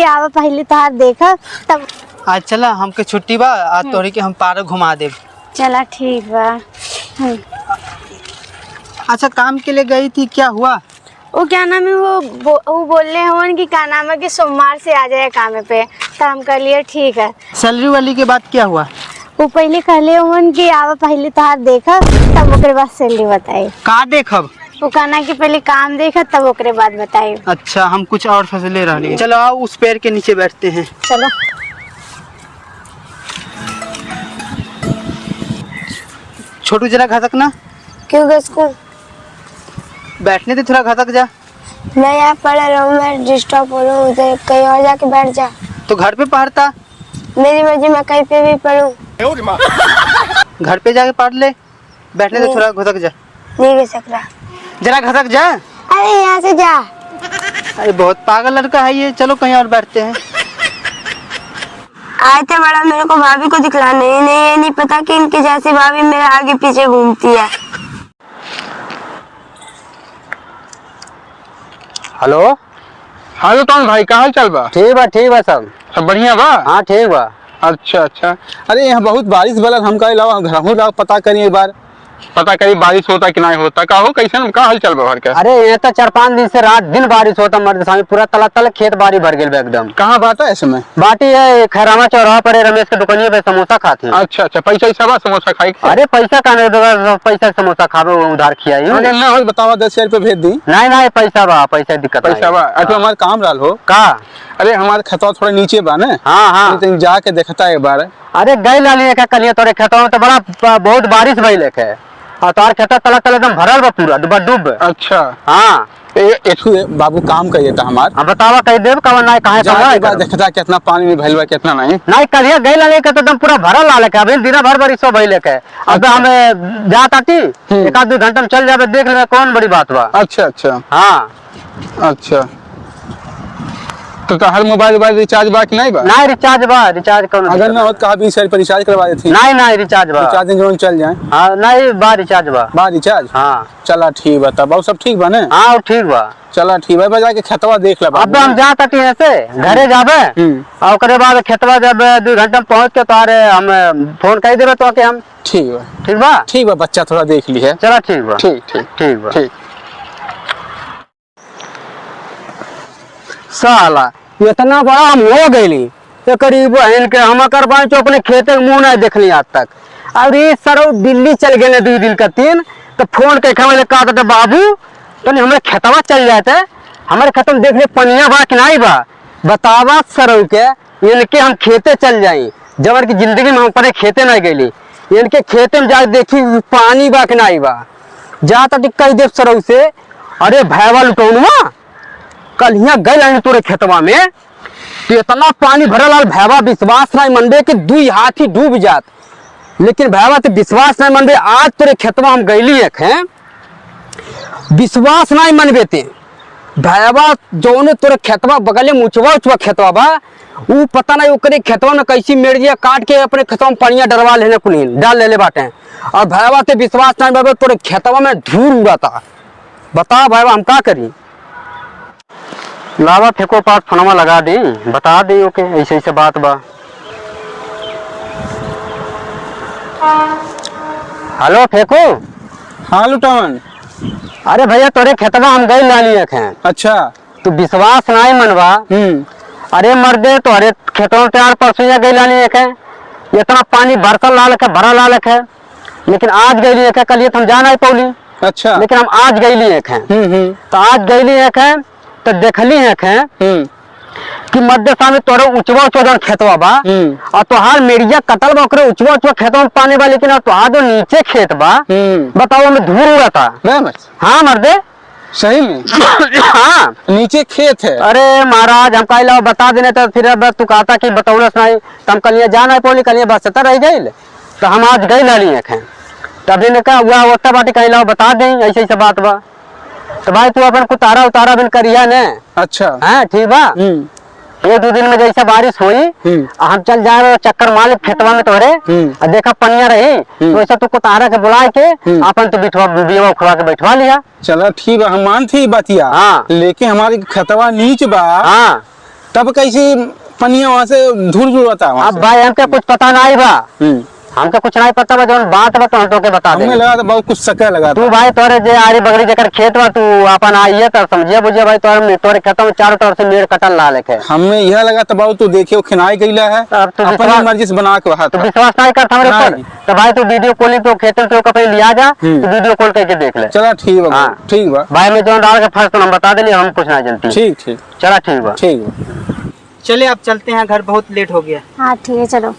आवा पहले तोहार देखा तब आज चला हमके छुट्टी बा आज तोहरी के हम पार्क घुमा देब। चला ठीक बा। अच्छा काम के लिए गई थी, क्या हुआ? वो क्या नाम है वो बोल रहे हैं कि क्या नाम है कि सोमवार से आ जाए काम पे, तो हम कर लिए ठीक है। सैलरी वाली के बाद क्या हुआ? वो पहले कहले हुन कि आवा पहले तोहार देखा तब ओकरे बाद सैलरी बताई। का देखब? वो कहना कि पहले काम देखा तब ओकरे बाद बताई। अच्छा हम कुछ और फैसले रह लिए। चलो आओ उस पेड़ के नीचे बैठते हैं। चलो छोटू जरा घसक ना। क्यों इसको बैठने दे, थोड़ा घसक जा। मैं यहाँ पढ़ रहा हूँ, मैं डिस्टर्ब हो रहा हूँ, कहीं और जाके बैठ जा। तो घर पे पढ़ता। मेरी मर्जी, मैं कहीं पे भी पढ़ूं। घर पे जाके पढ़ ले, बैठने दे, थोड़ा घसक जा। नहीं घसक रहा, जरा घसक जा। अरे यहाँ से जा। अरे बहुत पागल लड़का है ये, चलो कहीं और बैठते हैं। आए थे बड़ा मेरे को भाभी को दिखलाने, नहीं ये नहीं पता कि इनके जैसी भाभी मेरे आगे पीछे घूमती है। हेलो हाँ तो भाई का हाल चाल बा? ठीक बा सब बढ़िया बा। हाँ ठीक बा। अच्छा अरे यहाँ बहुत बारिश वाला हमका अलावा घर पता करिए एक बार, पता करी बारिश होता कि नहीं होता। का हो कैसे का हाल चल भर के? अरे ये तो 4-5 दिन से रात दिन बारिश होता मर्द स्वामी, पूरा तला खेत बारी भर गए एकदम। कहाँ बात है इसमें? बाटी है खैरामा चौराहा पर रमेश के दुकानिया पे समोसा खाते। अच्छा पैसा सब समोसा खाई? अरे पैसा का नहीं, पैसा समोसा खावे उधार खिया ना हो बतावा 10,000 रुपये भेज दी। नहीं पैसा बा, पैसा दिक्कत पैसा बा। अच्छा हमारे काम रहा हो का? अरे हमारे खतवा थोड़ा नीचे बा ना। हाँ तो जाके देखता एक बार। अरे गई लाली कलिया तोरे खेतवा में तो बड़ा बहुत बारिश भइल है और तोर खेता तला एकदम भरल बा पूरा डूब। अच्छा हाँ बाबू काम करिए था हमार। बतावा कह देव कब नहीं कहा देखता कितना पानी में भइल बा कितना नहीं कलिया गई लाले के तो एकदम पूरा भरल लाल है, अभी दिन भर बारिश भइल है। अब हमें जात आती 1-2 घंटा में चल जावे, देख ले कौन बड़ी बात बा। अच्छा हाँ अच्छा तो हर मोबाइल रिचार्ज बा कि नहीं बा? नहीं रिचार्ज बा, रिचार्ज कौन अगर ना होत कहा 20 पर रिचार्ज करवा देती। नहीं रिचार्ज बा, रिचार्ज दिन चल जाए। हाँ नहीं बा रिचार्ज बा रिचार्ज। हाँ चला ठीक बा, तब सब ठीक बा ने? हाँ ठीक बा। चला ठीक बा, जाके खेतवा देख ले। अब हम जा तटी से घरे जाबे और ओकरे बाद खेतवा जब 2 घंटा में पहुंच के तारे हम फोन कर देबे तो के हम। ठीक बा बच्चा थोड़ा देख ली है। चला ठीक बा। ठीक बा। साला इतना बड़ा हम हो गई करीब के हम कर अपने खेते मुँह नहीं देखली आज तक। और ये सर दिल्ली चल गए 2 दिन का 3 तो फोन के कहा बाबू तो हमारे खेतवा चल जाते, हमारे खेत में देख ले पनिया बा कि नहीं बा, बतावा सर के इनके हम खेते चल जाई। जबर की जिंदगी में हम पर खेते नहीं गई, इनके खेते में जाके देखी पानी बा कि नहीं बा। जाता कह दे सर से अरे भैया लुटौनुआ कल यहाँ गए तोरे खेतवा में तो इतना पानी भरल आल भैया विश्वास नहीं मनबे कि 2 हाथी डूब जात, लेकिन भैया तो विश्वास नहीं मनबे। आज तोरे खेतवा हम गईली हैं, विश्वास नहीं मनबे ते भैया जो तोरे खेतवा बगले में उचवा खेतवा बा वो पता नहीं ओकरे खेतवा में कैसी मेड़िया काट के अपने खेतवा में पनिया डरवा लेने कुनी डाल ले बाटे। और भैया ते विश्वास नहीं मनबे तोरे खेतवा में धूल उड़ाता। बता भैया हम का करी? लावा फेंको पास फोनमा लगा दी, बता दी ओके ऐसे बात बा। हेलो फेंको। हाँ लुटावन। अरे भैया तोरे खेतवा हम गई लाली हैं। अच्छा तू विश्वास नहीं मनवा। अरे मर्दे तोरे खेतों तैयार परसों गई लाली है, इतना पानी बरसल लाल है भरा लाल है, लेकिन आज गई है कल ये हम जा नहीं पौली। अच्छा लेकिन हम आज गई हैं तो आज गई है तो देखली है कि मध्य सामने तोरे उचवा खेतवा बा और तोहार मेरिया कटल बा ओकरे उचवा खेतवा में पानी बा, लेकिन तोहार जो नीचे खेत बा बताओ में धूल उड़ाता। हाँ मर्दे सही में? हाँ नीचे खेत है। अरे महाराज हम कह बता देने तो फिर अब तू कहता कि बतौलस नहीं तो हम कल जा नहीं पौली, कल बस रह गई तो हम आज गई लाली हैं तभी ने कहा हुआ ओटा बाटी कह बता दें ऐसे बात बा। तो भाई तू अपन कुतारा उतारा बिन करिया ने। अच्छा हाँ ठीक बा। 1-2 दिन में जैसे बारिश हुई हम चल जाए चक्कर मार खेतवा में तोरे और देखा पनिया रही तो ऐसा तू कुतारा के बुला के अपन तो बिठवा खुआ के बैठवा लिया। चलो ठीक है हम मान थी बतिया। हाँ लेकिन हमारी खेतवा नीच बा। हाँ तब कैसी पनिया वहाँ से धूल धूल होता है अब भाई हमके कुछ पता नहीं बा, हमके कुछ नहीं पता बा, जौन बात बा तो हम तोके बता हमें दे। लगा था बहुत कुछ सका लगा तू था। भाई तोरे जे आरी बगड़ी जकर खेत बा, तू अपन आइए तो समझिए बुझिए भाई, तोरे खेतों में चारों तरफ से मेड़ कटल ला लेके। हमें यह लगा था बहुत तू देखियो खिनाई गईला है, अब तो अपनी विश्वास- मर्जी से बना के वहा तो था। विश्वास नहीं करता हमारे ऊपर, नहीं। तो भाई तू वीडियो कॉलिंग तो खेतों के कपड़े लिया जा, तो वीडियो कॉल करके देख ले। चला ठीक बा, हाँ। ठीक बा, भाई मैं जो डाल के फर्स्ट तो हम बता देली, हम कुछ नहीं जानती। ठीक ठीक चला ठीक बा। ठीक बा। चलिए आप चलते हैं घर, बहुत लेट हो गया। हाँ ठीक है चलो।